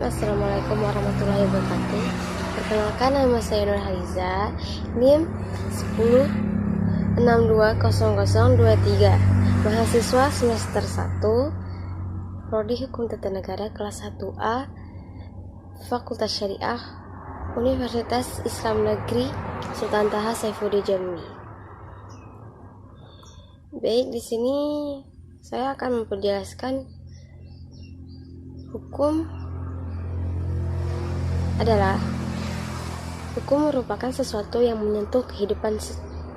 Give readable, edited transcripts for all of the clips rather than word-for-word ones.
Assalamualaikum warahmatullahi wabarakatuh. Perkenalkan, nama saya Nur Haliza, NIM 10620023, mahasiswa semester 1, Prodi Hukum Tata Negara kelas 1A, Fakultas Syariah, Universitas Islam Negeri Sultan Taha Saifuddin Jambi. Baik, di sini saya akan memperjelaskan hukum merupakan sesuatu yang menyentuh kehidupan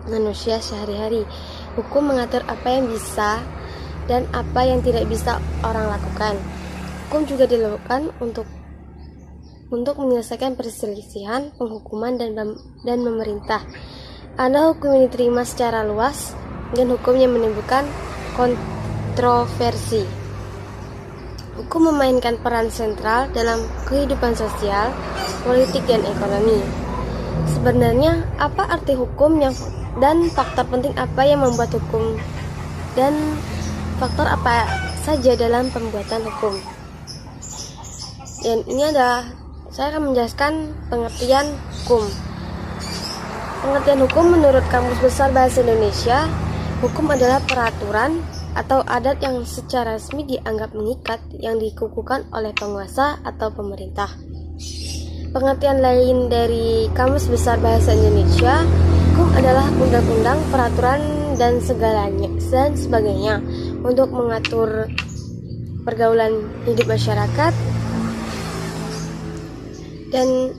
manusia sehari-hari. Hukum mengatur apa yang bisa dan apa yang tidak bisa orang lakukan. Hukum juga dilakukan untuk menyelesaikan perselisihan, penghukuman dan memerintah. Ada hukum yang diterima secara luas dan hukum yang menimbulkan kontroversi. Hukum memainkan peran sentral dalam kehidupan sosial, politik, dan ekonomi. Sebenarnya, apa arti hukum dan faktor penting apa yang membuat hukum dan faktor apa saja dalam pembuatan hukum? Dan ini saya akan menjelaskan pengertian hukum. Pengertian hukum menurut Kamus Besar Bahasa Indonesia, hukum adalah peraturan atau adat yang secara resmi dianggap mengikat yang dikukuhkan oleh penguasa atau pemerintah. Pengertian lain dari Kamus Besar Bahasa Indonesia, hukum adalah undang-undang, peraturan, dan sebagainya untuk mengatur pergaulan hidup masyarakat. Dan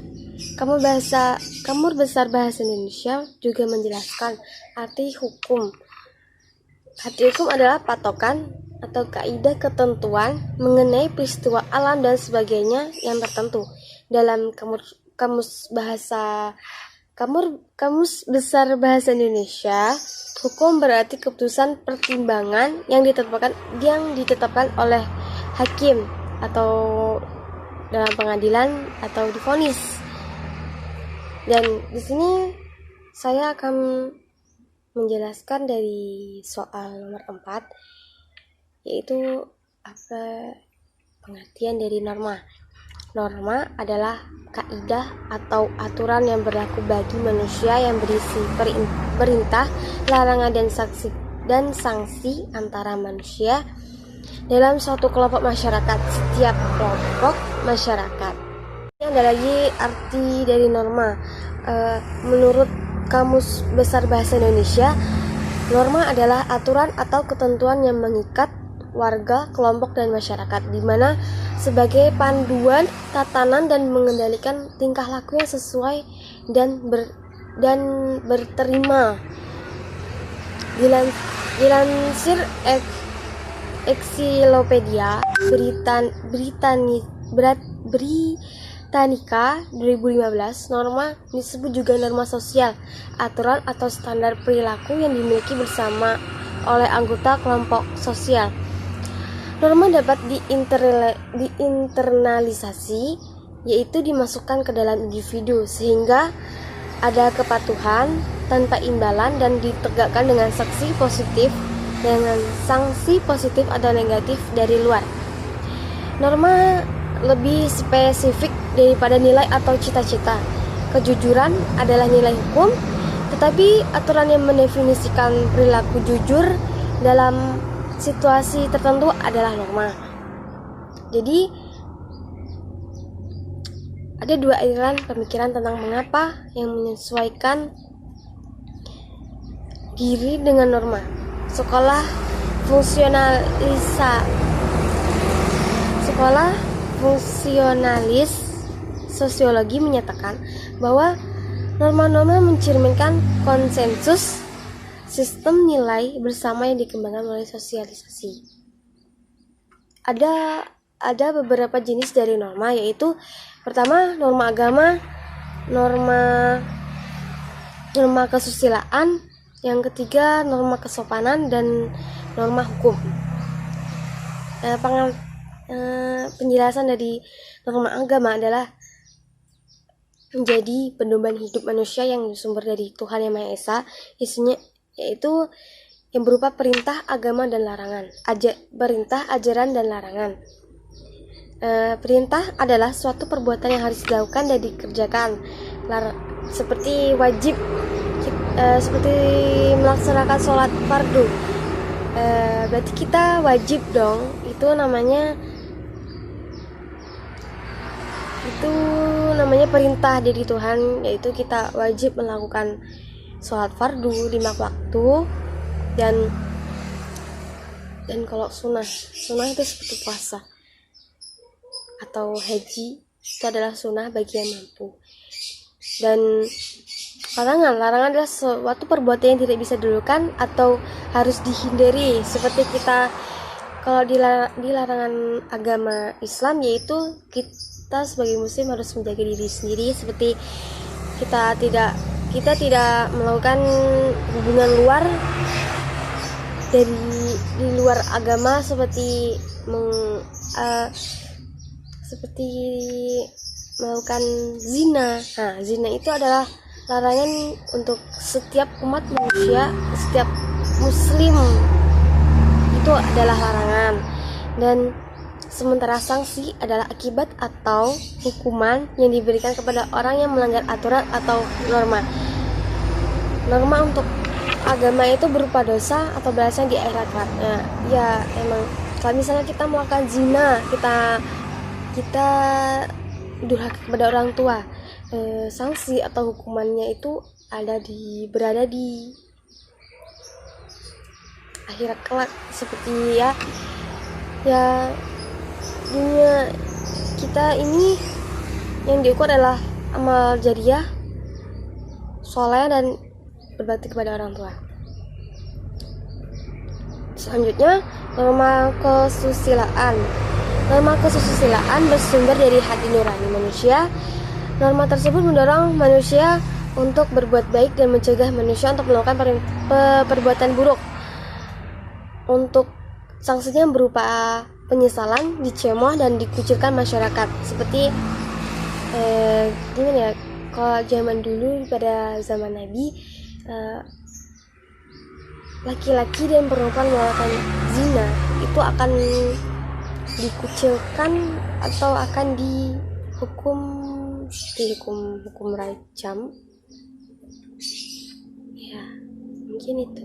Kamus Besar Bahasa Indonesia juga menjelaskan arti hukum. Arti hukum adalah patokan atau kaidah ketentuan mengenai peristiwa alam dan sebagainya yang tertentu. Dalam Kamus Besar Bahasa Indonesia, hukum berarti keputusan pertimbangan yang ditetapkan oleh hakim atau dalam pengadilan atau divonis. Dan di sini saya akan menjelaskan dari soal nomor 4, yaitu apa pengertian dari norma. Norma adalah kaidah atau aturan yang berlaku bagi manusia yang berisi perintah, larangan, dan sanksi antara manusia dalam suatu kelompok masyarakat. Setiap kelompok masyarakat. Ini ada lagi arti dari norma. Menurut Kamus Besar Bahasa Indonesia, norma adalah aturan atau ketentuan yang mengikat warga, kelompok, dan masyarakat, di mana sebagai panduan tatanan dan mengendalikan tingkah laku yang sesuai dan berterima. Dilansir Ensiklopedia Britannica 2015, norma disebut juga norma sosial, aturan atau standar perilaku yang dimiliki bersama oleh anggota kelompok sosial. Norma dapat diinternalisasi, yaitu dimasukkan ke dalam individu, sehingga ada kepatuhan tanpa imbalan dan ditegakkan dengan sanksi positif atau negatif dari luar. Norma lebih spesifik daripada nilai atau cita-cita. Kejujuran adalah nilai hukum, tetapi aturan yang mendefinisikan perilaku jujur dalam situasi tertentu adalah norma. Jadi, ada dua aliran pemikiran tentang mengapa yang menyesuaikan diri dengan norma. Sekolah fungsionalis sosiologi menyatakan bahwa norma-norma mencerminkan konsensus sistem nilai bersama yang dikembangkan melalui sosialisasi. Ada beberapa jenis dari norma, yaitu pertama norma agama, norma kesusilaan, yang ketiga norma kesopanan, dan norma hukum. Penjelasan dari norma agama adalah menjadi pedoman hidup manusia yang bersumber dari Tuhan Yang Maha Esa, yaitu yang berupa perintah, agama, dan larangan. Perintah, ajaran, dan larangan. Perintah adalah suatu perbuatan yang harus dilakukan dan dikerjakan, seperti wajib, seperti melaksanakan sholat fardu. Berarti kita wajib dong, itu namanya perintah dari Tuhan, yaitu kita wajib melakukan sholat fardu 5 waktu. Dan kalau sunnah itu seperti puasa atau haji, itu adalah sunnah bagi yang mampu. Dan larangan adalah suatu perbuatan yang tidak bisa dilakukan atau harus dihindari, seperti kita kalau di larangan agama Islam, yaitu kita sebagai muslim harus menjaga diri sendiri, seperti kita tidak melakukan hubungan luar dari di luar agama, seperti melakukan zina. Nah, zina itu adalah larangan untuk setiap umat manusia, setiap muslim, itu adalah larangan. Dan sementara sanksi adalah akibat atau hukuman yang diberikan kepada orang yang melanggar aturan atau norma. Norma untuk agama itu berupa dosa atau balasan di akhirat. Nah, ya emang kalau misalnya kita melakukan zina, kita durhaka kepada orang tua, sanksi atau hukumannya itu berada di akhirat kelak, seperti ya dunia kita ini yang diukur adalah amal jariah, soleh, dan berbakti kepada orang tua. Selanjutnya, norma kesusilaan. Norma kesusilaan bersumber dari hati nurani manusia. Norma tersebut mendorong manusia untuk berbuat baik dan mencegah manusia untuk melakukan perbuatan buruk. Untuk sanksinya berupa penyesalan, dicemooh, dan dikucilkan masyarakat. Seperti gimana ya? Kalau zaman dulu pada zaman Nabi, laki-laki dan perempuan melakukan zina itu akan dikucilkan atau akan dihukum rajam. Ya, mungkin itu.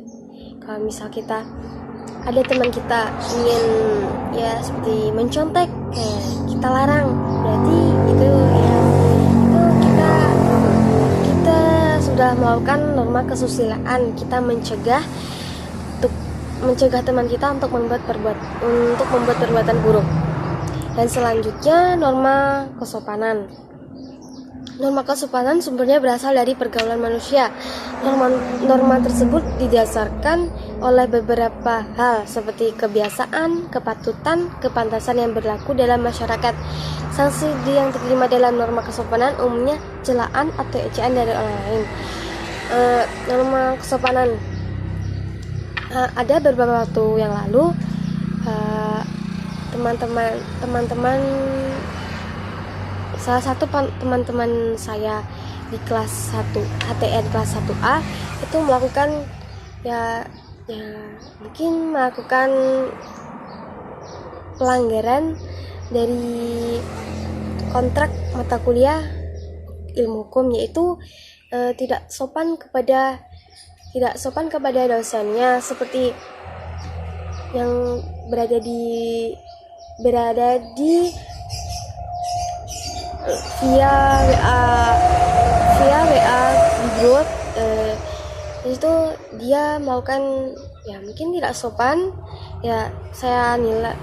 Kalau misal ada teman kita ingin seperti mencontek, kita larang, berarti itu kita sudah melakukan norma kesusilaan. Kita mencegah teman kita untuk membuat perbuatan buruk. Dan selanjutnya, norma kesopanan. Norma kesopanan sumbernya berasal dari pergaulan manusia. Norma tersebut didasarkan oleh beberapa hal, seperti kebiasaan, kepatutan, kepantasan yang berlaku dalam masyarakat. Sanksi yang diterima dalam norma kesopanan umumnya celaan atau ejaan dari orang lain. Norma kesopanan, ada beberapa waktu yang lalu, salah satu teman-teman saya di kelas 1 HTN kelas 1A itu melakukan mungkin melakukan pelanggaran dari kontrak mata kuliah ilmu hukum, yaitu tidak sopan kepada dosennya, seperti yang berada di via WA di grup. Itu dia melakukan mungkin tidak sopan, saya nilai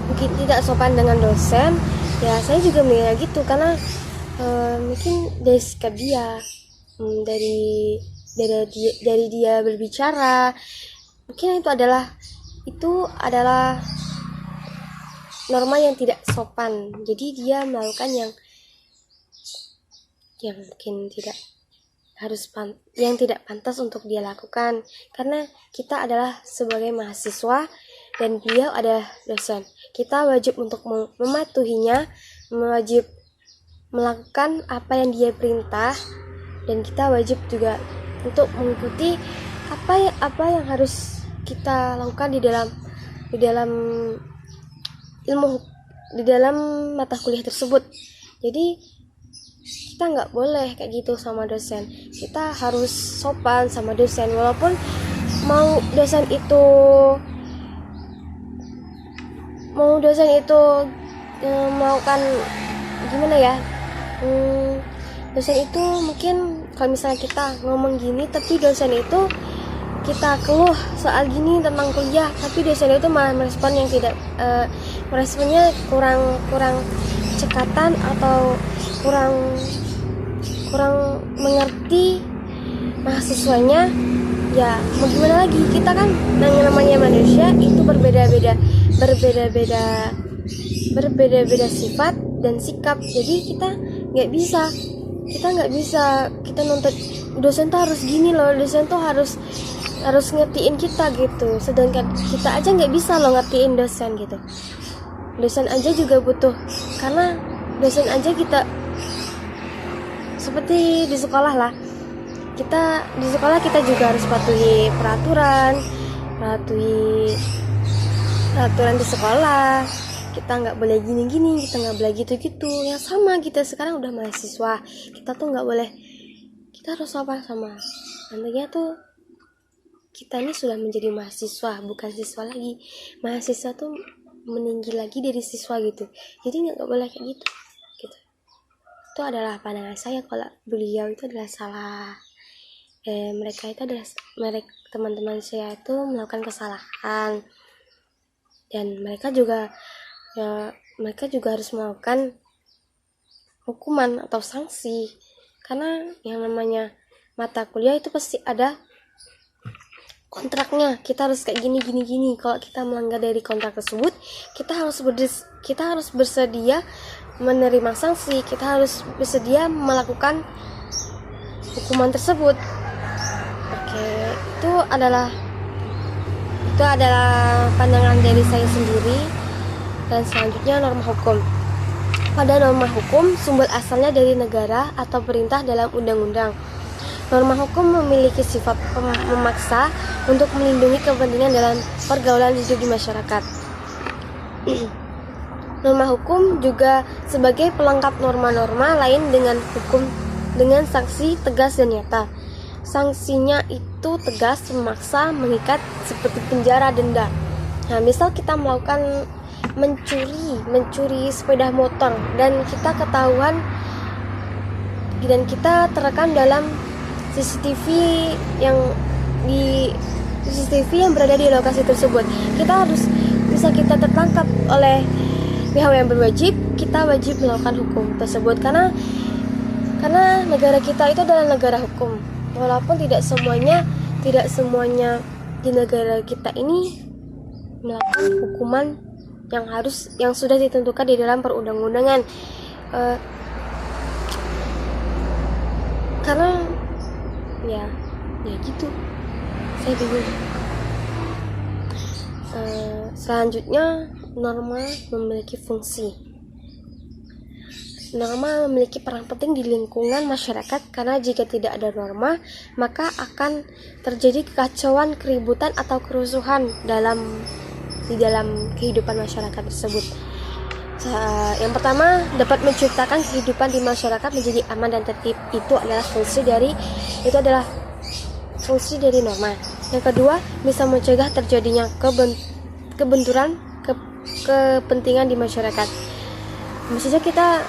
mungkin tidak sopan dengan dosen. Saya juga menilai gitu karena mungkin dari sikap dia, dari dia berbicara, mungkin itu adalah norma yang tidak sopan. Jadi dia melakukan yang mungkin tidak pantas untuk dia lakukan, karena kita adalah sebagai mahasiswa dan beliau adalah dosen. Kita wajib untuk mematuhinya, wajib melakukan apa yang dia perintah, dan kita wajib juga untuk mengikuti apa yang harus kita lakukan di dalam di dalam mata kuliah tersebut. Jadi kita nggak boleh kayak gitu sama dosen. Kita harus sopan sama dosen, walaupun mau dosen itu melakukan gimana ya, dosen itu mungkin kalau misalnya kita ngomong gini tapi dosen itu kita keluh soal gini tentang kuliah, tapi dosen itu malah merespon yang tidak meresponnya kurang cekatan atau kurang mengerti mahasiswanya. Ya mau gimana lagi, kita kan namanya manusia itu berbeda-beda sifat dan sikap. Jadi kita nggak bisa kita nuntut dosen tuh harus gini loh, dosen tuh harus ngertiin kita gitu, sedangkan kita aja nggak bisa loh ngertiin dosen gitu. Dosen aja juga butuh, karena dosen aja kita seperti di sekolah lah, kita juga harus patuhi peraturan di sekolah. Kita nggak boleh gini-gini, kita nggak boleh gitu-gitu. Yang sama, kita sekarang udah mahasiswa, kita tuh nggak boleh, kita harus sama nantinya tuh kita ini sudah menjadi mahasiswa, bukan siswa lagi. Mahasiswa tuh meninggi lagi dari siswa gitu, jadi nggak boleh kayak gitu. Itu adalah pandangan saya. Kalau beliau itu adalah salah, teman-teman saya itu melakukan kesalahan, dan mereka juga harus melakukan hukuman atau sanksi, karena yang namanya mata kuliah itu pasti ada kontraknya. Kita harus kayak gini. Kalau kita melanggar dari kontrak tersebut, kita harus bersedia menerima sanksi, kita harus bersedia melakukan hukuman tersebut. Oke, itu adalah pandangan dari saya sendiri. Dan selanjutnya norma hukum. Pada norma hukum, sumber asalnya dari negara atau perintah dalam undang-undang. Norma hukum memiliki sifat memaksa untuk melindungi kepentingan dalam pergaulan hidup di masyarakat. Norma hukum juga sebagai pelengkap norma-norma lain dengan sanksi tegas dan nyata. Sanksinya itu tegas, memaksa, mengikat, seperti penjara, denda. Nah, misal kita melakukan mencuri sepeda motor dan kita ketahuan dan kita terekam dalam CCTV yang berada di lokasi tersebut. Kita tertangkap oleh pihak yang berwajib. Kita wajib melakukan hukum tersebut, karena negara kita itu adalah negara hukum. Walaupun tidak semuanya di negara kita ini melakukan hukuman yang sudah ditentukan di dalam perundang-undangan, karena ya gitu, saya bingung. Selanjutnya, norma memiliki fungsi. Norma memiliki peran penting di lingkungan masyarakat, karena jika tidak ada norma, maka akan terjadi kekacauan, keributan, atau kerusuhan di dalam kehidupan masyarakat tersebut. Yang pertama, dapat menciptakan kehidupan di masyarakat menjadi aman dan tertib. Itu adalah fungsi dari norma. Yang kedua, bisa mencegah terjadinya kebenturan kepentingan di masyarakat. Maksudnya kita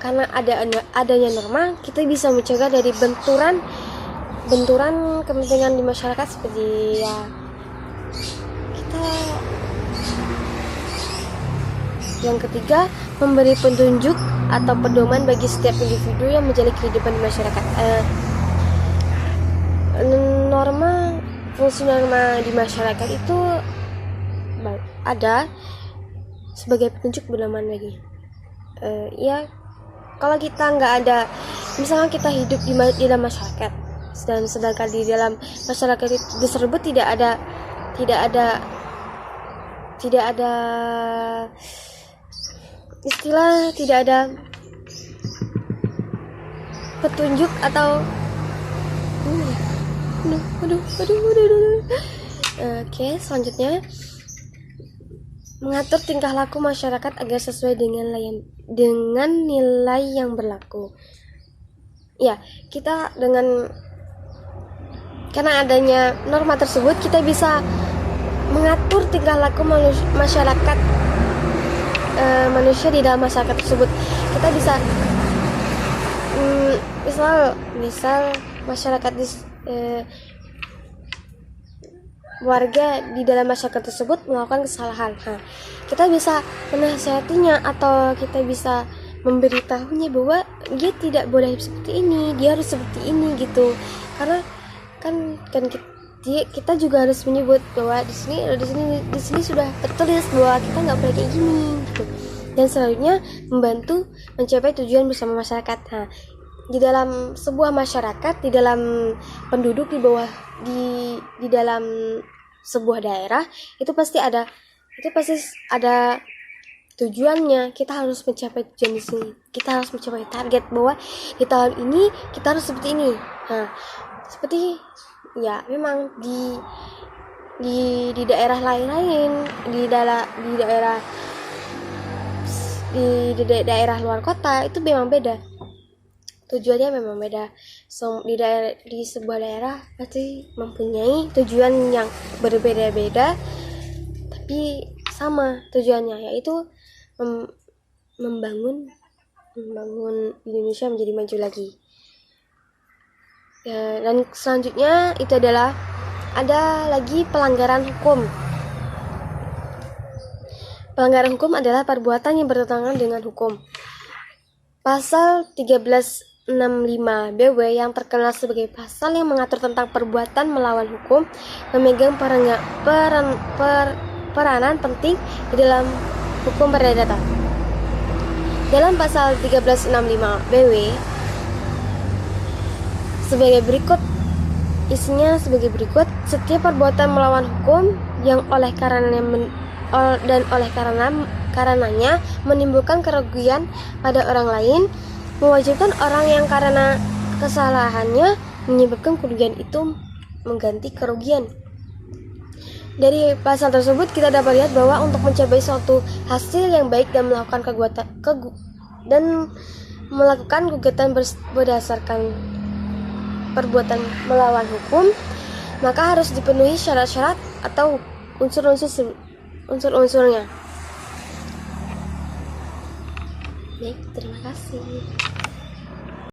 karena adanya norma, kita bisa mencegah dari benturan kepentingan di masyarakat, seperti ya kita. Yang ketiga, memberi petunjuk atau pedoman bagi setiap individu yang menjalani kehidupan di masyarakat. Fungsi norma di masyarakat itu ada sebagai petunjuk pedoman bagi. Ya, kalau kita nggak ada, misalnya kita hidup di dalam masyarakat, dan sedangkan di dalam masyarakat tersebut tidak ada istilah, tidak ada petunjuk atau Oke, selanjutnya mengatur tingkah laku masyarakat agar sesuai dengan nilai yang berlaku. Ya, kita karena adanya norma tersebut kita bisa mengatur tingkah laku masyarakat manusia di dalam masyarakat tersebut. Kita bisa misal masyarakat warga di dalam masyarakat tersebut melakukan kesalahan. Kita bisa menasihatinya atau kita bisa memberitahunya bahwa dia tidak boleh seperti ini, dia harus seperti ini gitu. Karena kan kita juga harus menyebut bahwa di sini sudah tertulis bahwa kita nggak boleh kayak gini gitu. Dan selanjutnya membantu mencapai tujuan bersama masyarakat. Di dalam sebuah masyarakat, di dalam penduduk di dalam sebuah daerah itu pasti ada tujuannya. Kita harus mencapai tujuan di sini. Kita harus mencapai target bahwa di tahun ini kita harus seperti ini. Seperti ya memang di daerah lain di daerah luar kota itu memang beda. Tujuannya memang beda. Di sebuah daerah pasti mempunyai tujuan yang berbeda-beda, tapi sama tujuannya, yaitu membangun Indonesia menjadi maju lagi. Dan selanjutnya itu adalah ada lagi pelanggaran hukum. Pelanggaran hukum adalah perbuatan yang bertentangan dengan hukum. Pasal 1365 BW yang terkenal sebagai pasal yang mengatur tentang perbuatan melawan hukum memegang peranan penting di dalam hukum perdata. Dalam pasal 1365 BW isinya sebagai berikut: setiap perbuatan melawan hukum yang oleh karenanya menimbulkan kerugian pada orang lain, mewajibkan orang yang karena kesalahannya menyebabkan kerugian itu mengganti kerugian. Dari pasal tersebut kita dapat lihat bahwa untuk mencapai suatu hasil yang baik dan melakukan gugatan berdasarkan perbuatan melawan hukum, maka harus dipenuhi syarat-syarat atau unsur-unsurnya. Baik, terima kasih.